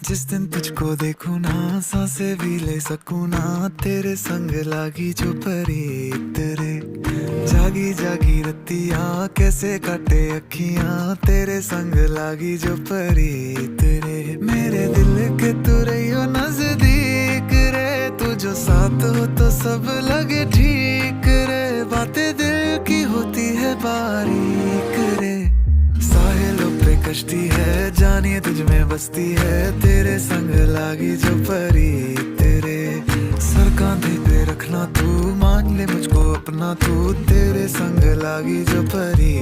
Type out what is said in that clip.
जिस दिन तुझको देखूं ना सांसें भी ले सकूं ना, तेरे संग लागी जो परी तेरे। जागी जागी रतिया कैसे काटे अखियां, तेरे संग लागी जो परी तेरे। मेरे दिल के तू रहियो नजदीक रे, तू जो साथ हो तो सब लगे ठीक रे। बातें दिल की होती है बारीक रे, साहिलों पे कश्ती है जानिए तुझ में बसती है, तेरे संग लागी जो परी तेरे। सर कांधे पे रखना तू, मान ले मुझको अपना तू, तेरे संग लागी जो परी।